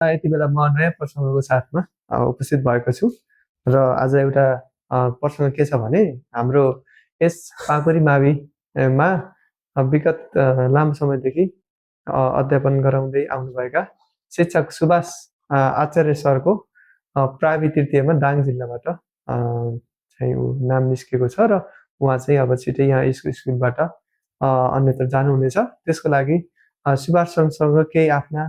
यति बेला म नयाँ प्रसङ्गको साथमा उपस्थित भएको छु र आज एउटा प्रसङ्ग के छ भने हाम्रो यस पाकुरी माविमा विगत लामो समयदेखि अध्यापन गराउँदै आउनुभएका शिक्षक सुभाष आचार्य सरको प्रावि तृतीयमा दाङ जिल्लाबाट चाहिँ नाम निस्केको छ र उहाँ चाहिँ अब छिटै यहाँ स्कुलबाट अन्यत्र जानुहुनेछ। त्यसको लागि सुभाष सरसँग केही आफ्ना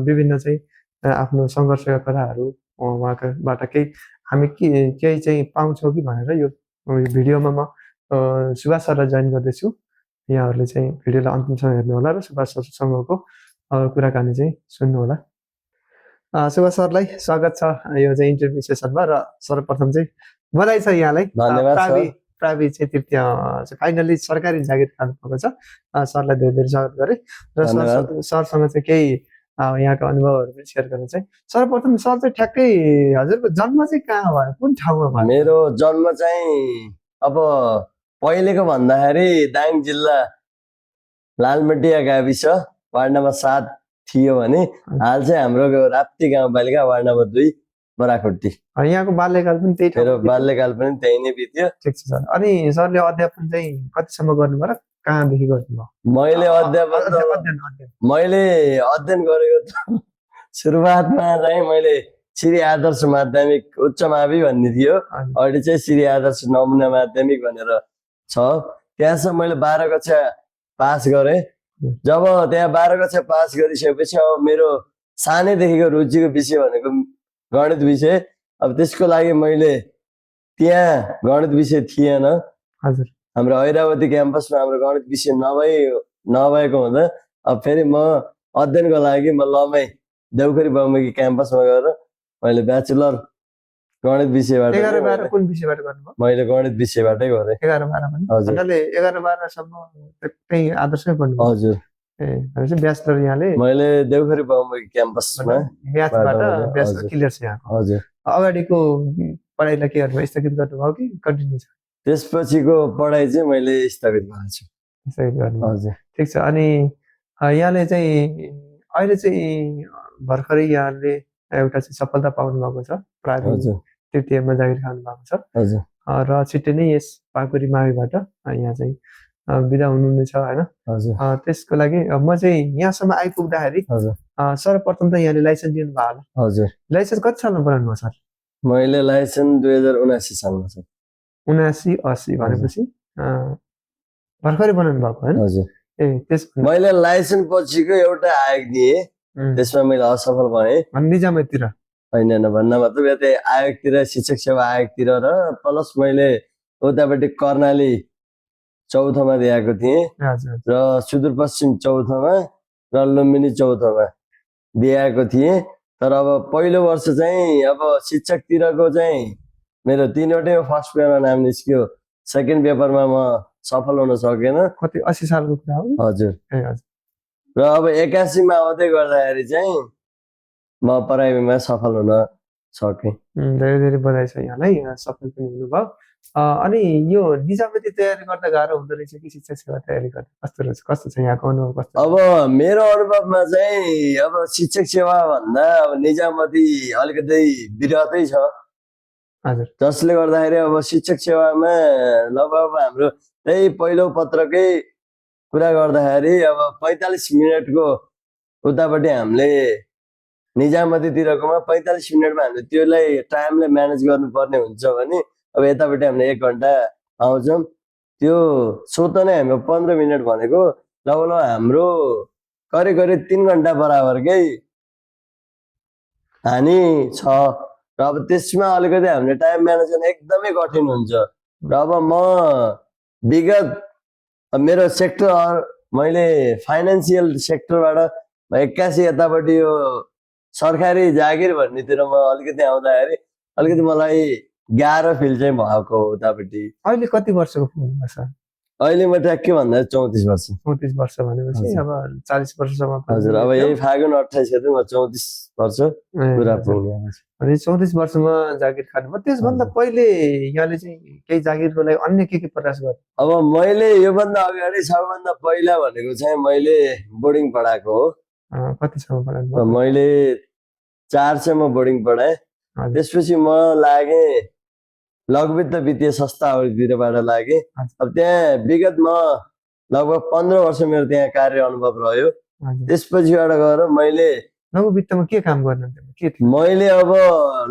विभिन्न चाहिँ आफ्नो सङ्घर्षका कथाहरू उहाँबाट केही हामी केही चाहिँ पाउँछौँ कि भनेर यो भिडियोमा म सुभाष सरलाई जोइन गर्दैछु। यहाँहरूले चाहिँ भिडियोलाई अन्तिमसम्म हेर्नु होला र सुभाष सरसँगको कुराकानी चाहिँ सुन्नु होला। सुभाष सरलाई स्वागत छ यो चाहिँ इन्टरभ्यू सेसनमा र सर्वप्रथम चाहिँ बधाई छ यहाँलाई। प्रावि चाहिँ तृतीय फाइनली सरकारी जागिर खानुभएको छ। सरलाई धेरै धेरै स्वागत गरेँ र सरसँग चाहिँ केही यहाँको अनुभवहरू पनि सेयर गर्न चाहिँ। सर्वप्रथम सर चाहिँ ठ्याक्कै हजुरको जन्म चाहिँ कहाँ भयो, कुन ठाउँमा भयो? मेरो जन्म चाहिँ अब पहिलेको भन्दाखेरि दाङ जिल्ला लालमटिया गाविस वार्ड नम्बर 7 थियो भने हाल चाहिँ हाम्रो राप्ती गाउँपालिका वार्ड नम्बर 2 बराखुट्टी। यहाँको बाल्यकाल पनि त्यही मेरो बाल्यकाल पनि त्यही नै बित्यो। ठिक छ सर। अनि सरले अध्यापन चाहिँ कतिसम्म गर्नुभयो र कहाँदेखि गर्नुभयो? मैले अध्ययन गरेको त सुरुवातमा चाहिँ मैले श्री आदर्श माध्यमिक उच्च मावि भन्ने थियो, अहिले चाहिँ श्री आदर्श नमुना माध्यमिक भनेर छ। त्यहाँसम्म मैले 12 कक्षा पास गरेँ। जब त्यहाँ 12 कक्षा पास गरिसकेपछि अब मेरो सानैदेखिको रुचिको विषय भनेको गणित विषय। अब त्यसको लागि मैले त्यहाँ गणित विषय थिएन। हजुर। हाम्रो ऐरावती क्याम्पसमा हाम्रो गणित विषय नभएको हुँदा अब फेरि म अध्ययनको लागि म लमै देउखरी बहुमुखी क्याम्पसमा गएर मैले ब्याचलर गणित विषयबाट। 11-12 कुन विषयबाट गर्नुभयो? मैले गणित विषयबाटै गरेँ। 11-12 पनि? हजुर। 11-12 सम्म त्यही आदर्शमै पढ्नुभयो? हजुर। भनेपछि ब्याचलर यहाँले मैले देउखरी बहुमुखी क्याम्पसमा म्याथबाट ब्याचलर क्लियर छ यहाँको? हजुर। अगाडिको पढाइलाई के गर्नुभयो, स्थगित गर्नुभयो कि कन्टिन्यू छ? त्यसपछिको पढाइ चाहिँ मैले स्थगित गरेको छु। स्थगित गर्नुभयो? हजुर। ठिक छ। अनि यहाँले चाहिँ अहिले चाहिँ भर्खरै यहाँले एउटा चाहिँ सफलता पाउनु भएको छ, प्रावि तृतीयमा जागिर खानु भएको छ। हजुर। र छिट्टै नै यस पाकुरी माविबाट यहाँ चाहिँ बिदा हुनुहुनेछ होइन? हजुर। त्यसको लागि म चाहिँ यहाँसम्म आइपुग्दाखेरि सर्वप्रथम त यहाँले लाइसेन्स दिनु भयो होला? हजुर। लाइसेन्स कति सालमा बनाउनु भयो सर? मैले लाइसेन्स 2079 सालमा छ। 79-80 भनेपछि भर्खरै बनाउनु भएको होइन? हजुर। त्यस मैले लाइसेन्स पछिको एउटा आयोग दिएँ, त्यसमा मैले असफल भएँ। निजामतिर होइन भन्न मतलब यतै आयोगतिर, शिक्षक सेवा आयोगतिर र प्लस मैले उतापट्टि कर्णाली चौथोमा दिएको थिएँ र सुदूरपश्चिम चौथोमा र लुम्बिनी चौथोमा दिएको थिएँ। तर अब पहिलो वर्ष चाहिँ अब शिक्षकतिरको चाहिँ मेरो 3वटै फर्स्ट पेपरमा नाम निस्क्यो, सेकेन्ड पेपरमा म सफल हुन सकेन। कति 80 सालको कुरा हो? हजुर। र अब 81 मा आउँदै गर्दाखेरि चाहिँ म प्राइभेटमा सफल हुन सकेँ। धेरै धेरै बधाई छ यहाँलाई, सफल पनि हुनुभयो। अनि यो निजामती तयारी गर्दा गाह्रो हुँदो रहेछ कि शिक्षक सेवा तयारी गर्दा कस्तो रहेछ, कस्तो छ यहाँको अनुभव कस्तो? अब मेरो अनुभवमा चाहिँ अब शिक्षक सेवा भन्दा अब निजामती अलिकति विरतै छ। हजुर। जसले गर्दाखेरि अब शिक्षक सेवामा लगभग हाम्रो त्यही पहिलो पत्रकै कुरा गर्दाखेरि अब 45 मिनटको उतापट्टि हामीले निजामतीतिरकोमा 45 मिनटमा हामीले त्यसलाई टाइमलाई म्यानेज गर्नुपर्ने हुन्छ भने अब यतापट्टि हामीले 1 घन्टा आउँछौँ। त्यो स्वत नै हाम्रो 15 मिनट भनेको लगभग हाम्रो करिब 3 घन्टा बराबरकै हानि छ। र अब त्यसमा अलिकति हामीले टाइम म्यानेज गर्न एकदमै कठिन हुन्छ। र अब म विगत मेरो सेक्टर मैले फाइनेन्सियल सेक्टरबाट 81 यतापट्टि यो सरकारी जागिर भन्नेतिर म अलिकति आउँदाखेरि अलिकति मलाई गाह्रो फिल चाहिँ भएको उतापट्टि। अहिले कति वर्षको पुग्नुभयो सर? अहिले म ट्याक्कै भन्दा 34 वर्ष। 34 वर्ष भनेपछि अब 40 वर्षसम्म। हजुर। अब यही फागुन 28 गते म 34 वर्ष पुरा पुग्ने। अनि 34 वर्षमा जागिर खानुभयो। त्यसभन्दा पहिले यहाँले चाहिँ केही जागिरको लागि अन्य के प्रयास गर्नु? अब मैले योभन्दा अगाडि सबभन्दा पहिला भनेको चाहिँ मैले बोर्डिङ पढाएको हो। कतिसम्म पढाउनु? मैले 400 बोर्डिङ पढाएँ। हजुर। त्यसपछि म लागेँ लघुवित्त वित्तीय संस्थाहरूतिरबाट लागेँ। हजुर। अब त्यहाँ विगत म लगभग 15 वर्ष मेरो त्यहाँ कार्य अनुभव रह्यो। हजुर। त्यसपछिबाट गएर मैले लघुवित्तमा के काम गर्नुहुन्थ्यो, के थियो? मैले अब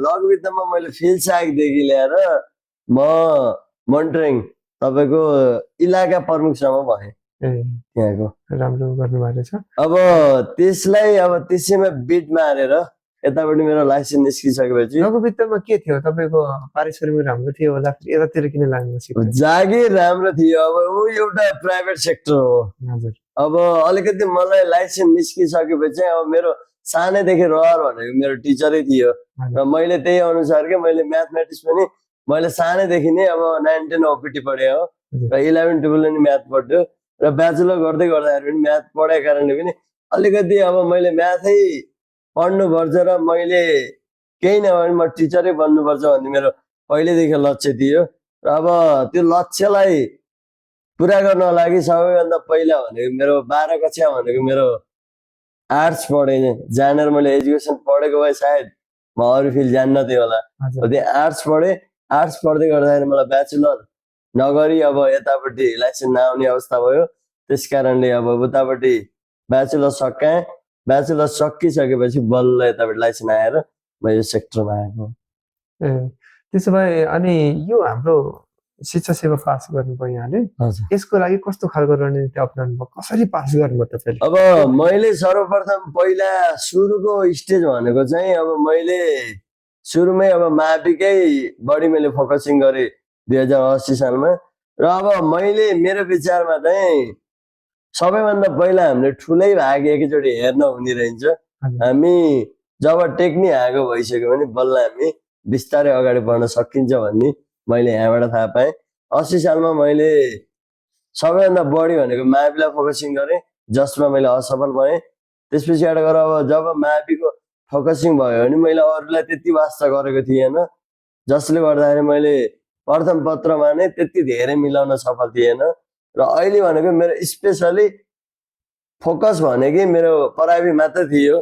लघुवित्तमा मैले फिल्ड सहायकदेखि लिएर म मोनिटरिङ तपाईँको इलाका प्रमुखसम्म भएँ ए त्यहाँको। राम्रो गर्नुभएको छ। अब त्यसलाई अब त्यसैमा बिट मारेर यतापट्टि मेरो लाइसेन्स निस्किसकेपछि लघुवित्तमा के थियो तपाईँको पारिश्रमिक राम्रो थियो होला, यतातिर किन लाग्नु सिक्नु? जागिर राम्रो थियो। अब ऊ एउटा प्राइभेट सेक्टर हो। हजुर। अब अलिकति मलाई लाइसेन्स निस्किसकेपछि अब मेरो सानैदेखि रहर भनेको मेरो टिचरै थियो र मैले त्यही अनुसारकै मैले म्याथमेटिक्स पनि मैले सानैदेखि नै अब 9, 10 ओपिटी पढेँ हो र 11, 12 नि म्याथ पढ्थ्यो र ब्याचलर गर्दै गर्दाखेरि पनि म्याथ पढेको कारणले पनि अलिकति अब मैले म्याथै पढ्नुपर्छ र मैले केही नभए म टिचरै बन्नुपर्छ भन्ने मेरो पहिल्यैदेखि लक्ष्य थियो। र अब त्यो लक्ष्यलाई पुरा गर्न लागि सबैभन्दा पहिला भनेको मेरो 12 कक्षा भनेको मेरो आर्ट्स पढेँ। जानेर मैले एजुकेसन पढेको भए सायद म अरू फिल्ड जान्न थिएँ होला। त्यो आर्ट्स पढेँ। आर्ट्स पढ्दै गर्दाखेरि मलाई ब्याचलर नगरी अब यतापट्टि लाइसेन्स नआउने अवस्था भयो। त्यस कारणले अब उतापट्टि ब्याचलर सकाएँ। ब्याचलर सकिसकेपछि बल्ल यतापट्टि लाइसेन्स आएर म यो सेक्टरमा आएको। ए त्यसो भए अनि यो हाम्रो शिक्षा सेवा पास गर्नुभयो यहाँले, यसको लागि कस्तो खालको रणनीति अप्नाउनु भयो, कसरी पास गर्नुभयो तपाईँले? अब मैले सर्वप्रथम पहिला सुरुको स्टेज भनेको चाहिँ अब मैले सुरुमै अब माविकै बढी मैले फोकसिङ गरेँ 2080 सालमा। र अब मैले मेरो विचारमा चाहिँ सबैभन्दा पहिला हामीले ठुलै भाग एकैचोटि हेर्न हुने रहन्छ। हामी जब टेक्नी आगो भइसक्यो भने बल्ल हामी बिस्तारै अगाडि बढ्न सकिन्छ भन्ने मैले यहाँबाट थाहा पाएँ। 80 सालमा मैले सबैभन्दा बढी भनेको माविलाई फोकसिङ गरेँ, जसमा मैले असफल भएँ। त्यसपछिबाट गएर अब जब माविको फोकसिङ भयो भने मैले अरूलाई त्यति वास्ता गरेको थिएन, जसले गर्दाखेरि मैले प्रथम पत्रमा नै त्यति धेरै मिलाउन सफल थिएन। र अहिले भनेको मेरो स्पेसली फोकस भनेकै मेरो पढाइ मात्र थियो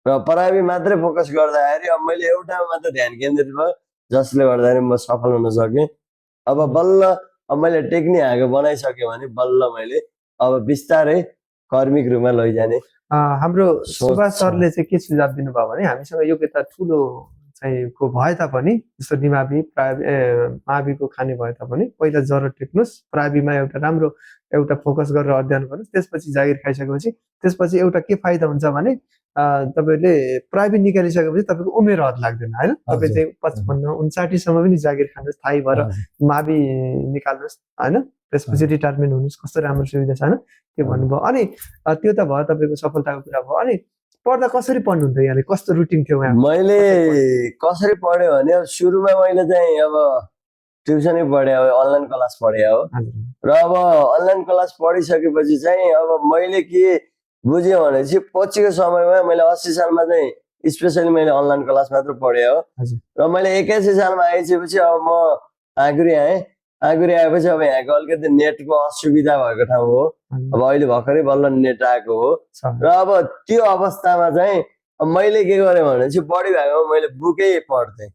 र पढाइ मात्रै फोकस गर्दाखेरि अब मैले एउटामा मात्र ध्यान केन्द्रित भयो, जसले गर्दाखेरि म सफल हुन सकेँ। अब बल्ल अब मैले टेक्नी आगो बनाइसकेँ भने बल्ल मैले अब बिस्तारै कर्मिक रूपमा लैजाने हाम्रो सुभाष सरले चाहिँ के सुझाव दिनुभयो भने हामीसँग योग्यता ठुलो चाहिँ को भए तापनि जस्तो निमावि माविको खाने भए तापनि पहिला जरो टेक्नुहोस्, प्राविमा एउटा राम्रो एउटा फोकस गरेर अध्ययन गर्नुहोस्, त्यसपछि जागिर खाइसकेपछि त्यसपछि एउटा के फाइदा हुन्छ भने तपाईँले प्राइभी निकालिसकेपछि तपाईँको उमेर हद लाग्दैन होइन। तपाईँ चाहिँ 55, 59 सम्म पनि जागिर खानुहोस्, थाहै भएर मावि निकाल्नुहोस् होइन, त्यसपछि रिटायरमेन्ट हुनुहोस्, कस्तो राम्रो सुविधा छ होइन, त्यो भन्नुभयो। अनि त्यो त भयो तपाईँको सफलताको कुरा भयो। अनि पढ्दा कसरी पढ्नुहुन्थ्यो यहाँले, कस्तो रुटिन थियो यहाँ? मैले कसरी पढेँ भने अब सुरुमा मैले चाहिँ अब ट्युसनै पढेँ, अब अनलाइन क्लास पढेँ हो। र अब अनलाइन क्लास पढिसकेपछि चाहिँ अब मैले के बुझेँ भनेपछि पछिको समयमा मैले 80 सालमा चाहिँ स्पेसली मैले अनलाइन क्लास मात्र पढेँ हो। र मैले 81 सालमा आइसकेपछि अब म आँकुरी आएँ। आँकुरी आएपछि अब यहाँको अलिकति नेटको असुविधा भएको ठाउँ हो। अब अहिले भर्खरै बल्ल नेट आएको हो। र अब त्यो अवस्थामा चाहिँ मैले के गरेँ भनेपछि बढी भागमा मैले बुकै पढ्थेँ।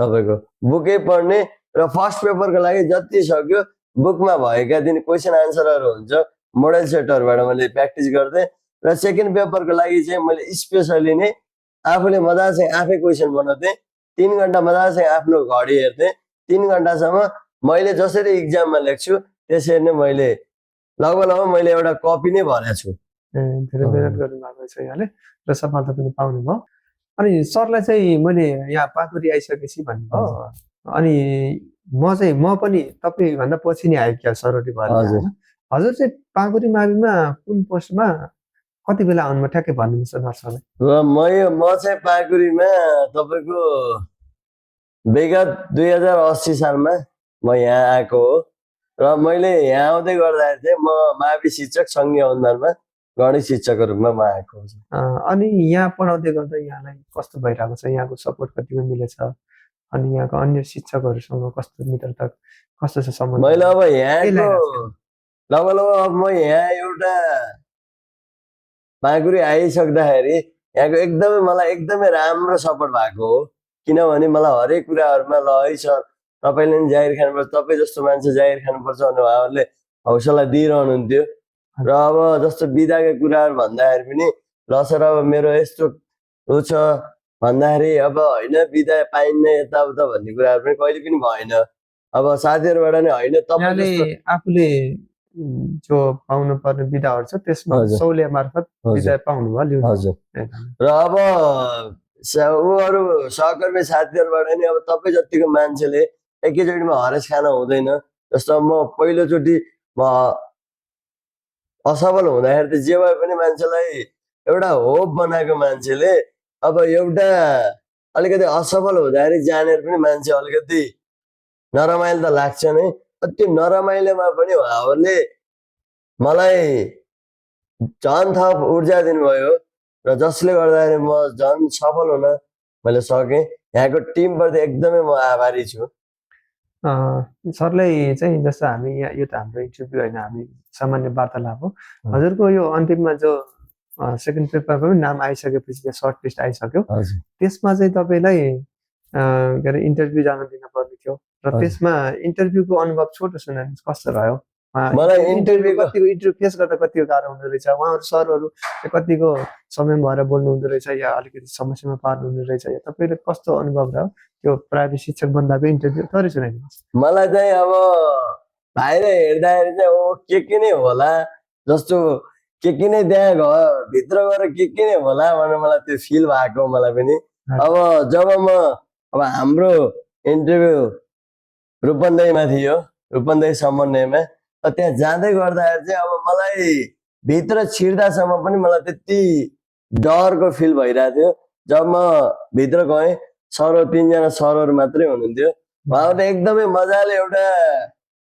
तपाईँको बुकै पढ्ने र फर्स्ट पेपरको लागि जति सक्यो बुकमा भएका दिन क्वेसन आन्सरहरू हुन्छ मोडल सेटहरूबाट मैले प्र्याक्टिस गर्थेँ। र सेकेन्ड पेपरको लागि चाहिँ मैले स्पेसली नै आफूले मजासँग आफै क्वेसन बनाउँथेँ। 3 घन्टा मजासँग आफ्नो घडी हेर्थेँ। 3 घन्टासम्म मैले जसरी इक्जाममा लेख्छु त्यसरी नै मैले लगभग मैले एउटा कपी नै भरेको छु। धेरै मेहनत गर्नुभएको छ यहाँले र सफलता पनि पाउनुभयो। अनि सरलाई चाहिँ मैले यहाँ पाकुरी आइसकेपछि भन्नुभयो, अनि म पनि तपाईँभन्दा पछि नै आएँ क्या सरले भयो। हजुर चाहिँ पाकुरी माविमा कुन पोस्टमा कति बेला आउनुभयो ठ्याक्कै भन्नुहुन्छ दर्शकलाई? म चाहिँ पाकुरीमा तपाईँको विगत 2080 सालमा म यहाँ आएको हो। र मैले यहाँ आउँदै गर्दाखेरि चाहिँ म मावि शिक्षक सङ्घीय अनुदानमा गणित शिक्षकको रूपमा म आएको छु। अनि यहाँ पढाउँदै गर्दा यहाँलाई कस्तो भइरहेको छ, यहाँको सपोर्ट कतिको मिलेछ, अनि यहाँको अन्य शिक्षकहरूसँग कस्तो मित्रता कस्तो छ सम्बन्ध? मैले अब यहाँको लगभग अब म यहाँ एउटा पाकुरी आइसक्दाखेरि यहाँको एकदमै मलाई एकदमै राम्रो सपोर्ट भएको हो। किनभने मलाई हरेक कुराहरूमा ल है सर तपाईँले नि जागिर खानुपर्छ, तपाईँ जस्तो मान्छे जागिर खानुपर्छ भनेर उहाँहरूले हौसला दिइरहनुहुन्थ्यो। र अब जस्तो बिदाका कुराहरू भन्दाखेरि पनि ल सर अब मेरो यस्तो ऊ छ भन्दाखेरि अब होइन बिदा पाइन्न यताउता भन्ने कुराहरू पनि कहिले पनि भएन। अब साथीहरूबाट नै होइन तपाईँ यहाँले जस्तो आफूले जो पाउनु पर्ने बिदाहरू छ त्यसमा हजुर। सौर्य मार्फत बिदा पाउनुभयो लिनु हजुर। र अब उहरू सहकर्मी साथीहरूबाट नि अब तपाईँ जतिको मान्छेले एकैचोटिमा हरेस खान हुँदैन। जस्तो म पहिलोचोटि म असफल हुँदाखेरि त जे भए पनि मान्छेलाई एउटा होप बनाएको मान्छेले अब एउटा अलिकति असफल हुँदाखेरि जानेर पनि मान्छे अलिकति नरमाइलो त लाग्छ नै। त्यो नरमाइलोमा पनि उहाँहरूले मलाई झन् थप ऊर्जा दिनुभयो र जसले गर्दाखेरि म झन् सफल हुन मैले सकेँ। यहाँको टिमप्रति एकदमै म आभारी छु। सरलाई चाहिँ जस्तो हामी यहाँ यो त हाम्रो इन्टरभ्यू होइन, हामी सामान्य वार्तालाप हो। हजुरको यो अन्तिममा जो सेकेन्ड पेपरमा पनि नाम आइसकेपछि त्यहाँ सर्ट लिस्ट आइसक्यो, त्यसमा चाहिँ तपाईँलाई के अरे इन्टरभ्यू जान दिन पर्ने थियो र त्यसमा इन्टरभ्यूको अनुभव छोटो सुनाइदिनुहोस् कस्तो रह्यो? मलाई इन्टरभ्यू फेस गर्दा कतिको गाह्रो हुँदो रहेछ, उहाँहरू सरहरू कतिको समय भएर बोल्नु हुँदो रहेछ या अलिकति समस्यामा पार्नु हुँदो रहेछ, या तपाईँले कस्तो अनुभव रह्यो त्यो प्राइभेट शिक्षक बन्दाको इन्टरभ्यू थोरै सुनाइदिनुहोस्। मलाई चाहिँ अब बाहिर हेर्दाखेरि चाहिँ ओ के नै होला जस्तो के नै त्यहाँ घर भित्र गएर के नै होला भनेर मलाई त्यो फिल भएको मलाई पनि। अब जब म अब हाम्रो इन्टरभ्यू रूपन्देहीमा थियो, रूपन्देही समन्वयमा, त्यहाँ जाँदै गर्दाखेरि चाहिँ अब मलाई भित्र छिर्दासम्म पनि मलाई त्यति डरको फिल भइरहेको थियो। जब म भित्र गएँ सरहरू 3 जना सरहरू मात्रै हुनुहुन्थ्यो। उहाँहरूले एकदमै मजाले एउटा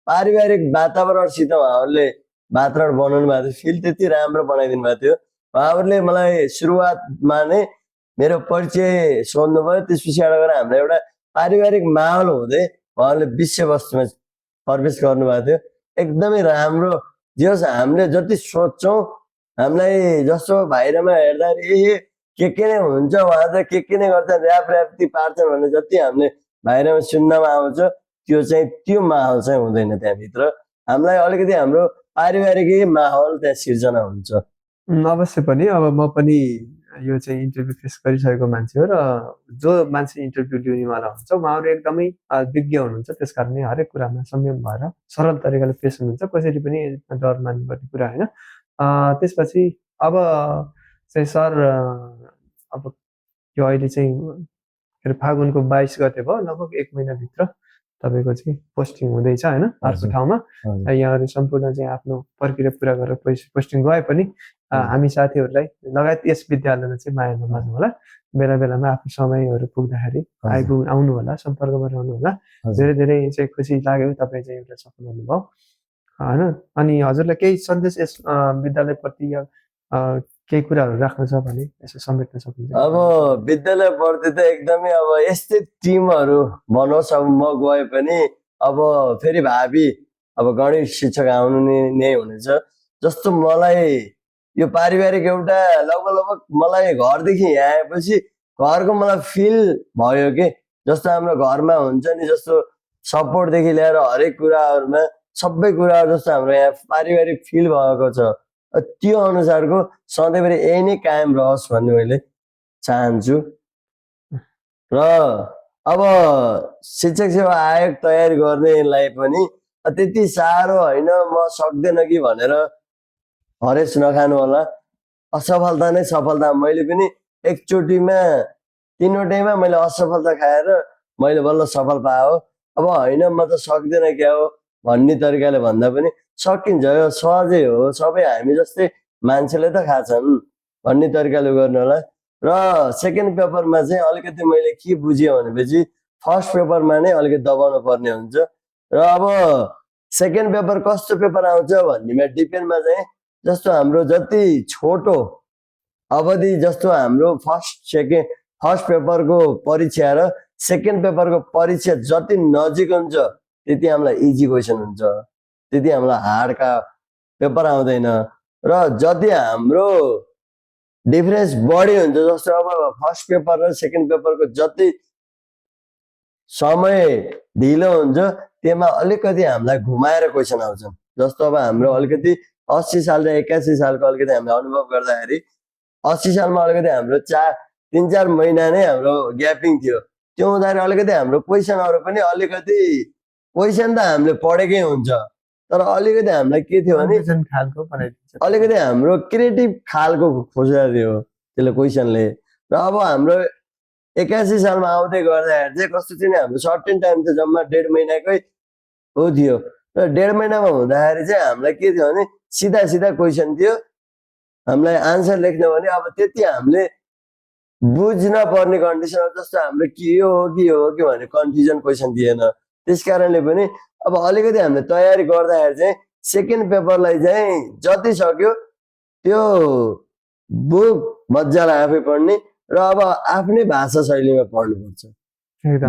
पारिवारिक वातावरणसित उहाँहरूले वातावरण बनाउनु भएको थियो, फिल त्यति राम्रो बनाइदिनु भएको थियो। उहाँहरूले मलाई सुरुवातमा नै मेरो परिचय सोध्नुभयो, त्यस पछाडि गएर हाम्रो एउटा पारिवारिक माहौल हुँदै उहाँहरूले विषयवस्तुमा प्रवेश गर्नुभएको थियो। एकदमै राम्रो। जे होस् हामीले जति सोच्छौँ हामीलाई जस्तो बाहिरमा हेर्दाखेरि के नै हुन्छ, उहाँ त के नै गर्छ, ऱ्याप्ती पार्छन् भन्ने जति हामीले बाहिरमा सुन्नमा आउँछ त्यो चाहिँ त्यो माहौल चाहिँ हुँदैन। त्यहाँभित्र हामीलाई अलिकति हाम्रो पारिवारिकै माहौल त्यहाँ सिर्जना हुन्छ। अवश्य पनि अब म पनि यो चाहिँ इन्टरभ्यू फेस गरिसकेको मान्छे हो र जो मान्छे इन्टरभ्यू लिनेवाला हुन्छ उहाँहरू एकदमै विज्ञ हुनुहुन्छ, त्यस कारणले हरेक कुरामा संयम भएर सरल तरिकाले पेस हुनुहुन्छ, कसैले पनि डर मान्नुपर्ने कुरा होइन। त्यसपछि अब चाहिँ सर अब यो अहिले चाहिँ के अरे फागुनको 22 गते भयो, लगभग 1 महिनाभित्र तपाईँको चाहिँ पोस्टिङ हुँदैछ होइन अर्को ठाउँमा। यहाँहरू सम्पूर्ण चाहिँ आफ्नो प्रक्रिया पुरा गरेर पोस्टिङ गए पनि हामी साथीहरूलाई लगायत यस विद्यालयमा चाहिँ माया नमान्नु होला। बेला बेलामा आफ्नो समयहरू पुग्दाखेरि आउनु होला, सम्पर्कमा रहनु होला। धेरै धेरै चाहिँ खुसी लाग्यो तपाईँ चाहिँ एउटा सफल हुनुभयो होइन। अनि हजुरलाई केही सन्देश यस विद्यालयप्रति या केही कुराहरू राख्नु छ भने यसो समेट्न सक्नुहुन्छ? अब विद्यालयप्रति त एकदमै अब यस्तै टिमहरू बनोस्। अब म गए पनि अब फेरि भावी अब गणित शिक्षक आउनु नै हुनेछ। जस्तो मलाई यो पारिवारिक एउटा लगभग मलाई घरदेखि यहाँ आएपछि घरको मलाई फिल भयो कि जस्तो हाम्रो घरमा हुन्छ नि, जस्तो सपोर्टदेखि लिएर हरेक कुराहरूमा सबै कुराहरू जस्तो हाम्रो यहाँ पारिवारिक फिल भएको छ। त्यो अनुसारको सधैँभरि यही नै कायम रहोस् भन्ने मैले चाहन्छु। र अब शिक्षक सेवा आयोग तयारी गर्नेलाई पनि त्यति साह्रो होइन, म सक्दैन कि भनेर हरेस नखानु होला। असफलता नै सफलता। मैले पनि एकचोटिमा 3वटैमा मैले असफलता खाएर मैले बल्ल सफल पाएँ। अब होइन म त सक्दैन क्या हो भन्ने तरिकाले भन्दा पनि सकिन्छ, यो सहजै हो, सबै हामी जस्तै मान्छेले त खान्छन् भन्ने तरिकाले गर्नु होला। र सेकेन्ड पेपरमा चाहिँ अलिकति मैले के बुझेँ भनेपछि फर्स्ट पेपरमा नै अलिकति दबाउनु पर्ने हुन्छ। र अब सेकेन्ड पेपर कस्तो पेपर आउँछ भन्नेमा डिपेन्डमा चाहिँ जस्तो हाम्रो जति छोटो अवधि, जस्तो हाम्रो फर्स्ट पेपरको परीक्षा र सेकेन्ड पेपरको परीक्षा जति नजिक हुन्छ त्यति हामीलाई इजी क्वेसन हुन्छ, त्यति हामीलाई हार्डका पेपर आउँदैन। र जति हाम्रो डिफरेन्स बढी हुन्छ। जस्तो अब फर्स्ट पेपर र सेकेन्ड पेपरको जति समय ढिलो हुन्छ त्यसमा अलिकति हामीलाई घुमाएर क्वेसन आउँछन्। जस्तो अब हाम्रो अलिकति 80 साल र 81 सालको अलिकति हामीले अनुभव गर्दाखेरि 80 सालमा अलिकति हाम्रो 3-4 महिना नै हाम्रो ग्यापिङ थियो। त्यो हुँदाखेरि अलिकति हाम्रो क्वेसनहरू पनि अलिकति क्वेसन त हामीले पढेकै हुन्छ तर अलिकति हामीलाई के थियो भने खालको बनाइदिन्छ, अलिकति हाम्रो क्रिएटिभ खालको खोजेर थियो त्यसले क्वेसनले। र अब हाम्रो 81 सालमा आउँदै गर्दाखेरि चाहिँ कस्तो थियो नि, हाम्रो सर्टेन टाइम त जम्मा 1.5 महिनाकै हो थियो। र 1.5 महिनामा हुँदाखेरि चाहिँ हामीलाई के थियो भने सिधा सिधा क्वेसन थियो, हामीलाई आन्सर लेख्ने भने अब त्यति हामीले बुझ्न पर्ने कन्डिसन। जस्तो हाम्रो के हो कि भने कन्फ्युजन क्वेसन दिएन। त्यस कारणले पनि अब अलिकति हामीले तयारी गर्दाखेरि चाहिँ सेकेन्ड पेपरलाई चाहिँ जति सक्यो त्यो बुक मजालाई आफै पढ्ने र अब आफ्नै भाषा शैलीमा पढ्नुपर्छ।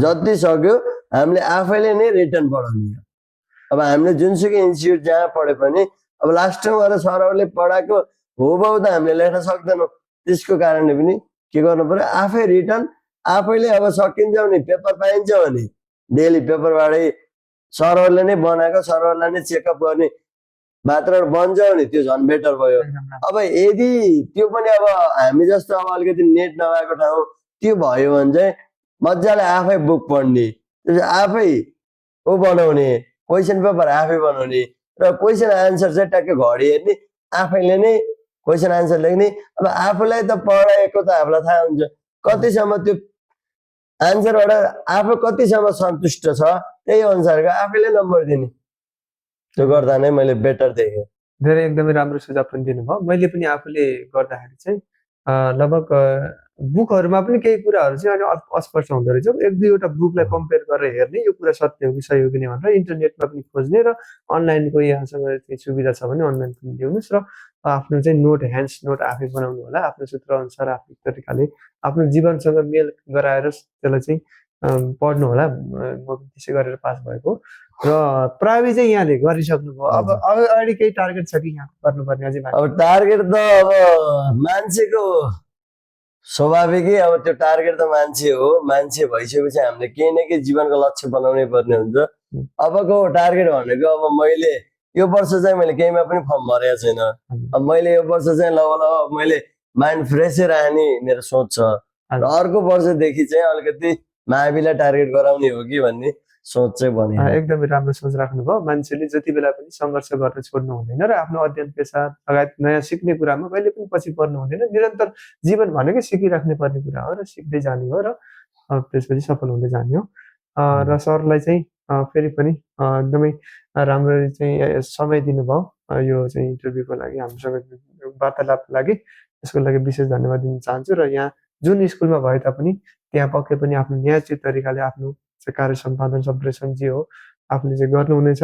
जति सक्यो हामीले आफैले नै रिटर्न पढाउने। अब हामीले जुनसुकै इन्स्टिट्युट जहाँ पढे पनि अब लास्टमा गएर सरहरूले पढाएको होबाउ त हामीले लेख्न सक्दैनौँ। त्यसको कारणले पनि के गर्नु पर्यो, आफै रिटर्न आफैले। अब सकिन्छ भने पेपर पाइन्छ भने डेली पेपरबाटै सरहरूले नै बनाएको सरहरूलाई नै चेकअप गर्ने मात्र बन्छ भने त्यो झन् बेटर भयो। अब यदि त्यो पनि अब हामी जस्तो अब अलिकति नेट नभएको ठाउँ त्यो भयो भने चाहिँ मजाले आफै बुक पढ्ने, आफै बनाउने, क्वेसन पेपर आफै बनाउने र क्वेसन आन्सर चाहिँ ट्याक्कै घडी हेर्ने, आफैले नै क्वेसन आन्सर लेख्ने। अब आफूलाई त पढाएको त हामीलाई थाहा हुन्छ कतिसम्म त्यो आन्सरबाट आफू कतिसम्म सन्तुष्ट छ त्यही अनुसारको आफैले नम्बर दिने। त्यो गर्दा नै मैले बेटर देखेँ। धेरै एकदमै राम्रो सुझाव पनि दिनुभयो। मैले पनि आफूले गर्दाखेरि चाहिँ लगभग बुकहरूमा पनि केही कुराहरू चाहिँ अलिक अस्पष्ट हुँदो रहेछ। 1-2वटा बुकलाई कम्पेयर गरेर हेर्ने, यो कुरा सत्य हो कि सही हो कि भनेर इन्टरनेटमा पनि खोज्ने र अनलाइनको यहाँसँग चाहिँ सुविधा छ भने अनलाइन पनि ल्याउनुहोस् र आफ्नो चाहिँ नोट ह्यान्ड्स नोट आफै बनाउनु होला। आफ्नो सूत्र अनुसार आफ्नो तरिकाले आफ्नो जीवनसँग मेल गराएर त्यसलाई चाहिँ पढ्नु होला। म त्यसै गरेर पास भएको र प्रावि चाहिँ यहाँले गरिसक्नुभयो। अब अगाडि केही टार्गेट छ कि यहाँ गर्नुपर्ने अझै? अब टार्गेट त अब मान्छेको स्वाभाविकै अब त्यो टार्गेट त मान्छे हो। मान्छे भइसकेपछि हामीले केही न केही जीवनको लक्ष्य बनाउनै पर्ने हुन्छ। अबको टार्गेट भनेको अब मैले यो वर्ष चाहिँ मैले केहीमा पनि फर्म भरेको छैन। अब मैले यो वर्ष चाहिँ ल मैले माइन्ड फ्रेसै राख्ने मेरो सोच छ। र अर्को वर्षदेखि चाहिँ अलिकति माविलाई टार्गेट गराउने हो कि भन्ने सोच चाहिँ बने। एकदमै राम्रो सोच राख्नुभयो। मान्छेले जति बेला पनि सङ्घर्ष गर्न छोड्नु हुँदैन र आफ्नो अध्ययन पेसा लगायत नयाँ सिक्ने कुरामा कहिले पनि पछि पर्नु हुँदैन। निरन्तर जीवन भनेकै सिकिराख्ने पर्ने कुरा हो र सिक्दै जाने हो र त्यसपछि सफल हुँदै जाने हो। र सरलाई चाहिँ फेरि पनि एकदमै राम्ररी चाहिँ समय दिनुभयो यो चाहिँ इन्टरभ्यूको लागि, हामीसँग वार्तालापको लागि। त्यसको लागि विशेष धन्यवाद दिन चाहन्छु। र यहाँ जुन स्कुलमा भए तापनि त्यहाँ पक्कै पनि आफ्नो न्यायोचित तरिकाले आफ्नो कार्य सम्पादन सम्प्रेषण जे हो आफूले चाहिँ गर्नुहुनेछ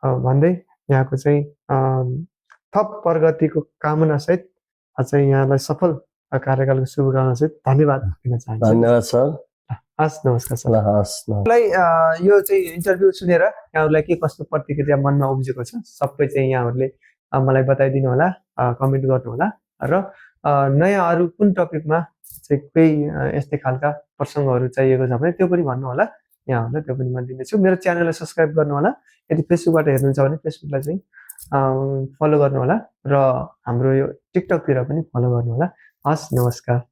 भन्दै यहाँको चाहिँ थप प्रगतिको कामना सहित चाहिँ यहाँलाई सफल कार्यकालको शुभकामना सहित धन्यवाद दिन चाहन्छु। धन्यवाद सर। हस्, नमस्कार सर। हस्। यो चाहिँ इन्टरभ्यू सुनेर यहाँहरूलाई के कस्तो प्रतिक्रिया मनमा उब्जेको छ सबै चाहिँ यहाँहरूले मलाई बताइदिनु होला, कमेन्ट गर्नु होला। र नयाँ अरू कुन टपिकमा चाहिँ केही यस्तै खालका प्रसङ्गहरू चाहिएको छ भने त्यो पनि भन्नु होला यहाँहरूलाई, त्यो पनि म दिनेछु। मेरो च्यानललाई सब्सक्राइब गर्नु होला। यदि फेसबुकबाट हेर्नुहुन्छ भने फेसबुकलाई चाहिँ फलो गर्नु होला र हाम्रो यो टिकटकतिर पनि फलो गर्नु होला। हस्, नमस्कार।